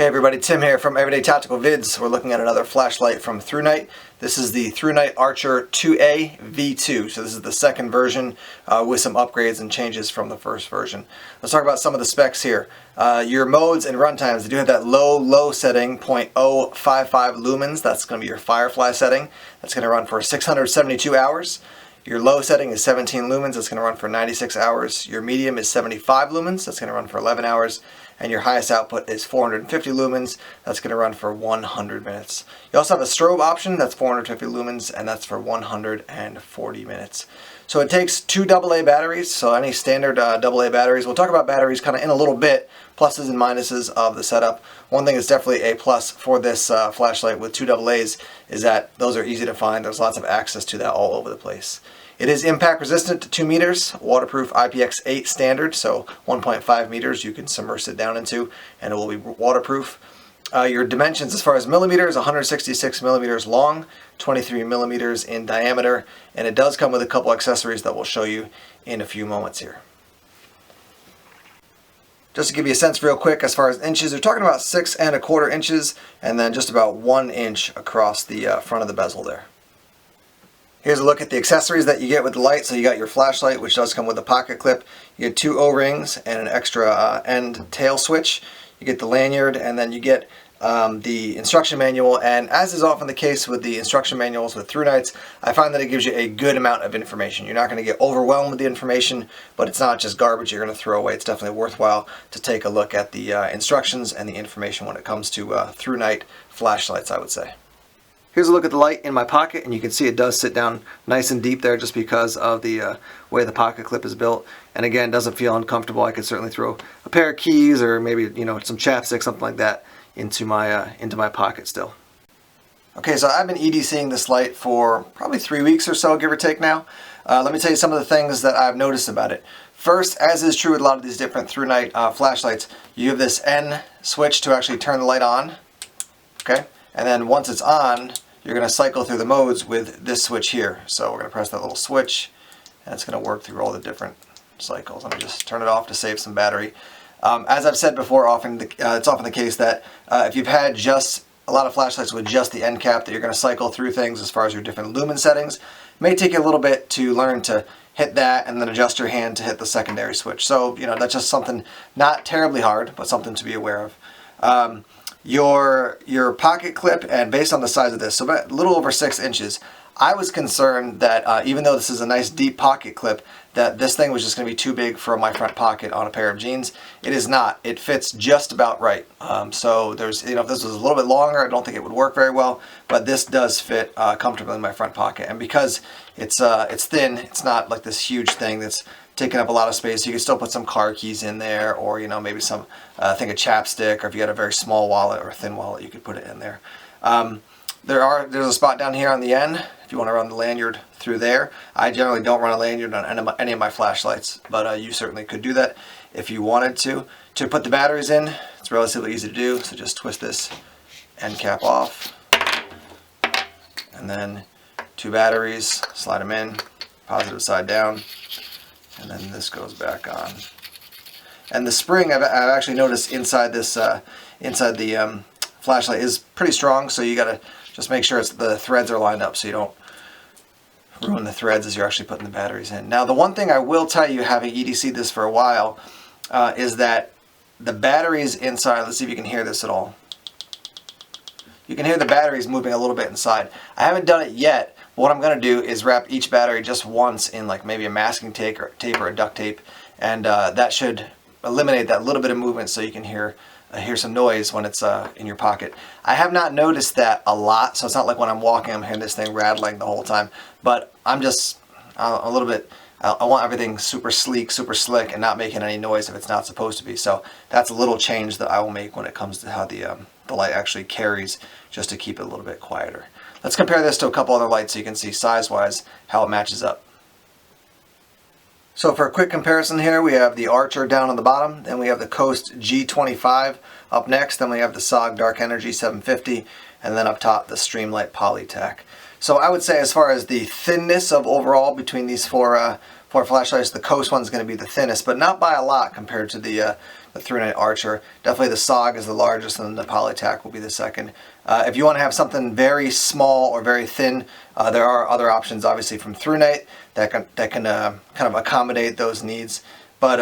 Hey everybody, Tim here from Everyday Tactical Vids. We're looking at another flashlight from Thrunite. This is the Thrunite Archer 2A V2. So this is the second version with some upgrades and changes from the first version. Let's talk about some of the specs here. Your modes and runtimes, they do have that low setting, 0.055 lumens. That's going to be your Firefly setting. That's going to run for 672 hours. Your low setting is 17 lumens. That's going to run for 96 hours. Your medium is 75 lumens. That's going to run for 11 hours. And your highest output is 450 lumens. That's going to run for 100 minutes. You also have a strobe option. That's 450 lumens, and that's for 140 minutes. So it takes two AA batteries, so any standard AA batteries. We'll talk about batteries kind of in a little bit, pluses and minuses of the setup. One thing that's definitely a plus for this flashlight with two AA's is that those are easy to find. There's lots of access to that all over the place. It is impact resistant to 2 meters, waterproof IPX8 standard, so 1.5 meters you can submerge it down into, and it will be waterproof. Your dimensions as far as millimeters, 166 millimeters long, 23 millimeters in diameter, and it does come with a couple accessories that we'll show you in a few moments here. Just to give you a sense real quick as far as inches, we're talking about 6 1/4 inches, and then just about 1 inch across the front of the bezel there. Here's a look at the accessories that you get with the light. So you got your flashlight, which does come with a pocket clip. You get 2 O-rings and an extra end tail switch. You get the lanyard, and then you get the instruction manual. And as is often the case with the instruction manuals with Thrunites, I find that it gives you a good amount of information. You're not going to get overwhelmed with the information, but it's not just garbage you're going to throw away. It's definitely worthwhile to take a look at the instructions and the information when it comes to Thrunite flashlights, I would say. Here's a look at the light in my pocket, and you can see it does sit down nice and deep there just because of the way the pocket clip is built. And again, doesn't feel uncomfortable. I could certainly throw a pair of keys or maybe some chapstick, something like that, into my pocket still. Okay, so I've been EDCing this light for probably 3 weeks or so, give or take now. Let me tell you some of the things that I've noticed about it. First, as is true with a lot of these different Thrunite flashlights, you have this N switch to actually turn the light on. Okay. And then once it's on, you're going to cycle through the modes with this switch here. So we're going to press that little switch, and it's going to work through all the different cycles. Let me just turn it off to save some battery. As I've said before, it's often the case that if you've had just a lot of flashlights with just the end cap, that you're going to cycle through things as far as your different lumen settings. It may take you a little bit to learn to hit that and then adjust your hand to hit the secondary switch. So, that's just something not terribly hard, but something to be aware of. Your pocket clip, and based on the size of this, so about a little over 6 inches, I was concerned that even though this is a nice deep pocket clip, that this thing was just going to be too big for my front pocket on a pair of jeans. It is not. It fits just about right. So there's, if this was a little bit longer, I don't think it would work very well, but this does fit comfortably in my front pocket. And because it's thin, it's not like this huge thing that's taking up a lot of space. You can still put some car keys in there, or maybe some thing of chapstick, or if you had a very small wallet or a thin wallet, you could put it in there. There's a spot down here on the end if you want to run the lanyard through there. I generally don't run a lanyard on any of my flashlights, but you certainly could do that if you wanted to. To put the batteries in, it's relatively easy to do, so just twist this end cap off, and then 2 batteries, slide them in, positive side down, and then this goes back on. And the spring, I've actually noticed inside this, inside the flashlight is pretty strong, so you gotta just make sure the threads are lined up so you don't ruin the threads as you're actually putting the batteries in. Now, the one thing I will tell you, having EDC'd this for a while, is that the batteries inside, let's see if you can hear this at all. You can hear the batteries moving a little bit inside. I haven't done it yet. What I'm going to do is wrap each battery just once in like maybe a masking tape or a duct tape, and that should eliminate that little bit of movement so you can hear some noise when it's in your pocket. I have not noticed that a lot, so it's not like when I'm walking I'm hearing this thing rattling the whole time, but I'm just a little bit, I want everything super sleek, super slick, and not making any noise if it's not supposed to be. So that's a little change that I will make when it comes to how the light actually carries, just to keep it a little bit quieter. Let's compare this to a couple other lights so you can see size-wise how it matches up. So for a quick comparison here, we have the Archer down on the bottom, then we have the Costa G25 up next, then we have the SOG Dark Energy 750, and then up top the Streamlight Polytac. So I would say as far as the thinness of overall between these four flashlights, the Costa one's going to be the thinnest, but not by a lot compared to the the Thrunite Archer. Definitely the SOG is the largest, and then the Polytac will be the second. If you want to have something very small or very thin, there are other options, obviously, from Thrunite that can kind of accommodate those needs. But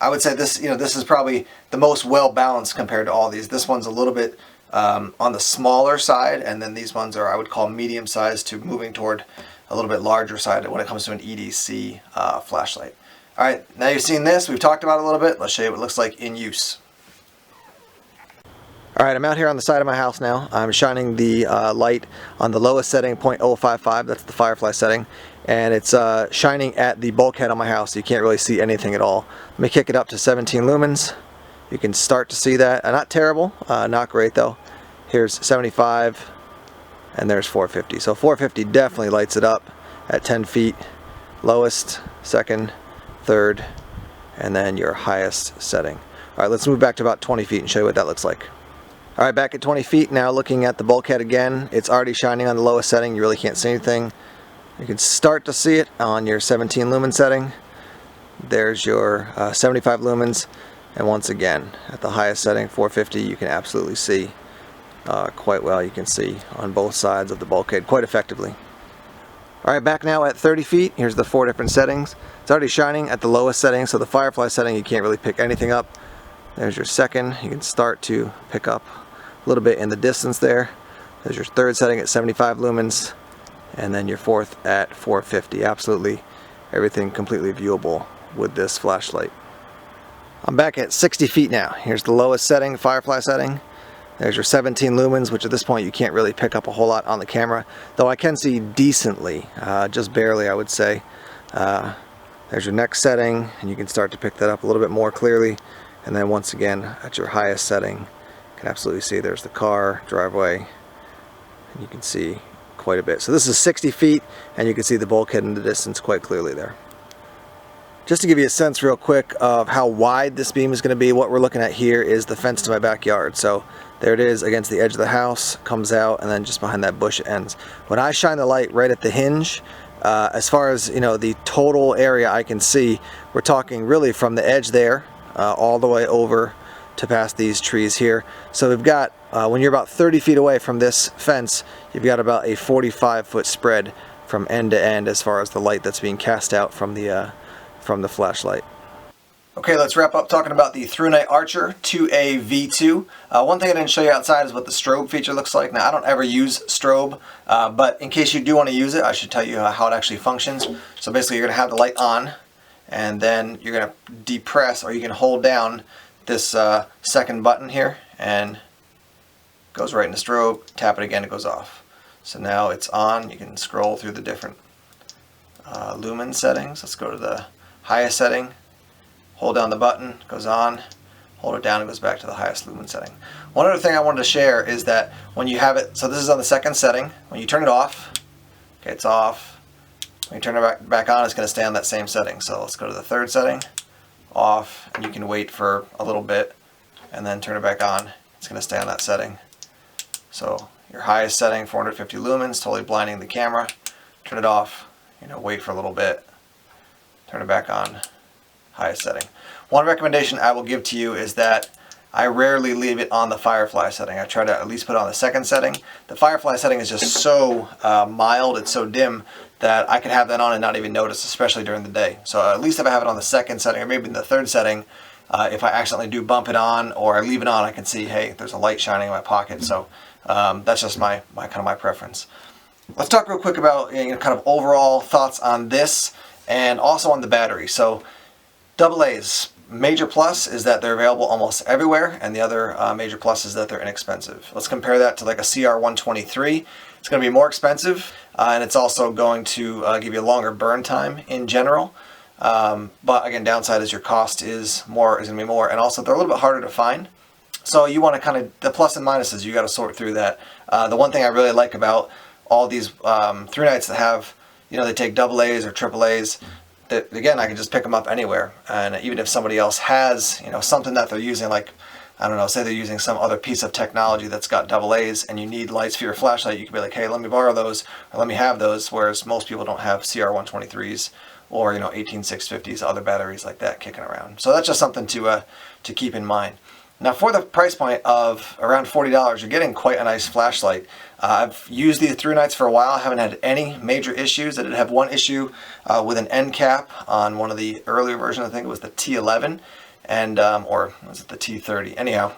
I would say this, this is probably the most well balanced compared to all these. This one's a little bit on the smaller side, and then these ones are, I would call, medium sized to moving toward a little bit larger side when it comes to an EDC flashlight. All right, now you've seen this, we've talked about it a little bit. Let's show you what it looks like in use. All right, I'm out here on the side of my house now. I'm shining the light on the lowest setting, 0.055, that's the firefly setting, and it's shining at the bulkhead on my house, so you can't really see anything at all. Let me kick it up to 17 lumens. You can start to see that. Not terrible, not great though. Here's 75, and there's 450. So 450 definitely lights it up at 10 feet. Lowest, second, third, and then your highest setting. All right, let's move back to about 20 feet and show you what that looks like. All right, back at 20 feet now, looking at the bulkhead again. It's already shining on the lowest setting. You really can't see anything. You can start to see it on your 17 lumen setting. There's your 75 lumens. And once again, at the highest setting, 450, you can absolutely see quite well. You can see on both sides of the bulkhead quite effectively. All right, back now at 30 feet. Here's the 4 different settings. It's already shining at the lowest setting, so the firefly setting, you can't really pick anything up. There's your second. You can start to pick up a little bit in the distance there. There's your third setting at 75 lumens, and then your fourth at 450. Absolutely everything completely viewable with this flashlight. I'm back at 60 feet now. Here's the lowest setting, firefly setting. There's your 17 lumens, which at this point you can't really pick up a whole lot on the camera, though I can see decently, just barely I would say. There's your next setting, and you can start to pick that up a little bit more clearly. And then once again, at your highest setting, you can absolutely see there's the car, driveway, and you can see quite a bit. So this is 60 feet, and you can see the bulkhead in the distance quite clearly there. Just to give you a sense real quick of how wide this beam is going to be, what we're looking at here is the fence to my backyard. So there it is against the edge of the house, comes out, and then just behind that bush it ends. When I shine the light right at the hinge, as far as the total area I can see, we're talking really from the edge there all the way over to past these trees here. So we've got, when you're about 30 feet away from this fence, you've got about a 45-foot spread from end to end as far as the light that's being cast out from the flashlight. Okay, let's wrap up talking about the Thrunite Archer 2A V2. One thing I didn't show you outside is what the strobe feature looks like. Now, I don't ever use strobe, but in case you do want to use it, I should tell you how it actually functions. So basically, you're going to have the light on, and then you're going to depress, or you can hold down this second button here, and it goes right in the strobe. Tap it again, it goes off. So now it's on. You can scroll through the different lumen settings. Let's go to the highest setting. Hold down the button, goes on. Hold it down, it goes back to the highest lumen setting. One other thing I wanted to share is that when you have it, so this is on the second setting. When you turn it off, okay, it's off. When you turn it back on, it's going to stay on that same setting. So let's go to the third setting, off, and you can wait for a little bit, and then turn it back on. It's going to stay on that setting. So your highest setting, 450 lumens, totally blinding the camera. Turn it off, wait for a little bit, turn it back on. Highest setting. One recommendation I will give to you is that I rarely leave it on the firefly setting. I try to at least put it on the second setting. The firefly setting is just so mild, it's so dim that I can have that on and not even notice, especially during the day. So at least if I have it on the second setting, or maybe in the third setting, if I accidentally do bump it on or I leave it on, I can see, hey, there's a light shining in my pocket. So that's just my preference. Let's talk real quick about kind of overall thoughts on this and also on the battery. So AA's major plus is that they're available almost everywhere, and the other major plus is that they're inexpensive. Let's compare that to like a CR123. It's going to be more expensive, and it's also going to give you a longer burn time in general. But again, downside is your cost is going to be more, and also they're a little bit harder to find. So you want to kind of, the plus and minuses, you got to sort through that. The one thing I really like about all these Thrunites that have, they take AA's or AAA's, that again, I can just pick them up anywhere. And even if somebody else has, something that they're using, like, I don't know, say they're using some other piece of technology that's got AA's and you need lights for your flashlight, you can be like, hey, let me borrow those, or let me have those, whereas most people don't have CR123s or 18650s, other batteries like that kicking around. So that's just something to keep in mind. Now for the price point of around $40, you're getting quite a nice flashlight. I've used the Thrunites for a while. I haven't had any major issues. I did have one issue with an end cap on one of the earlier versions. I think it was the T11, and or was it the T30? Anyhow,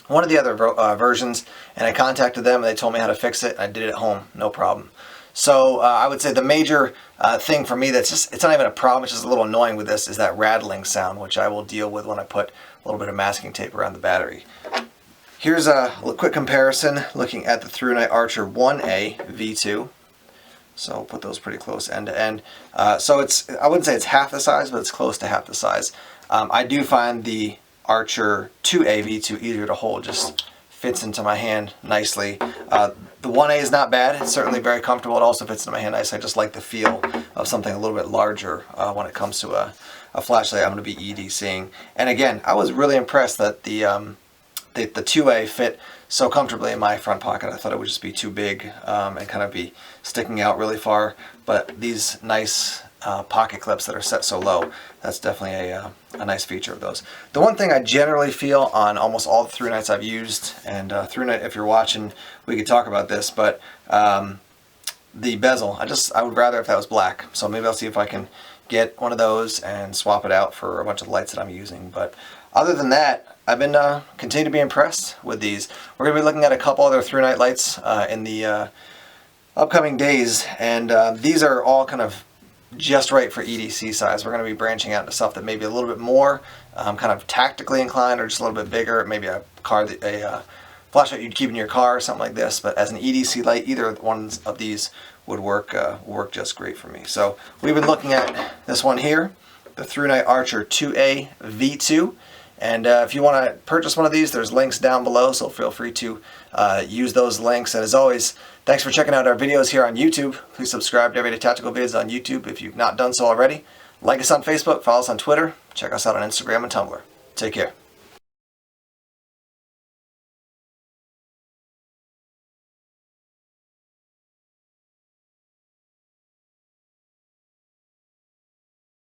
one of the other versions, and I contacted them and they told me how to fix it. I did it at home, no problem. So I would say the major thing for me it's not even a problem, it's just a little annoying with this, is that rattling sound, which I will deal with when I put a little bit of masking tape around the battery. Here's a quick comparison looking at the Thrunite Archer 1A V2. So I'll put those pretty close end to end. So I wouldn't say it's half the size, but it's close to half the size. I do find the Archer 2A V2 easier to hold, just fits into my hand nicely. The 1A is not bad, it's certainly very comfortable. It also fits into my hand nicely. I just like the feel of something a little bit larger when it comes to a flashlight I'm going to be EDCing. And again, I was really impressed that the 2A fit so comfortably in my front pocket. I thought it would just be too big and kind of be sticking out really far. But these nice pocket clips that are set so low, that's definitely a nice feature of those. The one thing I generally feel on almost all the Thrunites I've used, and Thrunite, if you're watching, we could talk about this, but the bezel, I would rather if that was black. So maybe I'll see if I can get one of those and swap it out for a bunch of the lights that I'm using. But other than that, I've been continue to be impressed with these. We're going to be looking at a couple other Thrunite lights in the upcoming days, and these are all kind of just right for EDC size. We're going to be branching out into stuff that may be a little bit more kind of tactically inclined, or just a little bit bigger, maybe a flashlight you'd keep in your car or something like this. But as an EDC light, either one of these would work just great for me. So we've been looking at this one here, the Thrunite Archer 2A V2. And if you want to purchase one of these, there's links down below, so feel free to use those links. And as always, thanks for checking out our videos here on YouTube. Please subscribe to Everyday Tactical Vids on YouTube if you've not done so already. Like us on Facebook, follow us on Twitter, check us out on Instagram and Tumblr. Take care.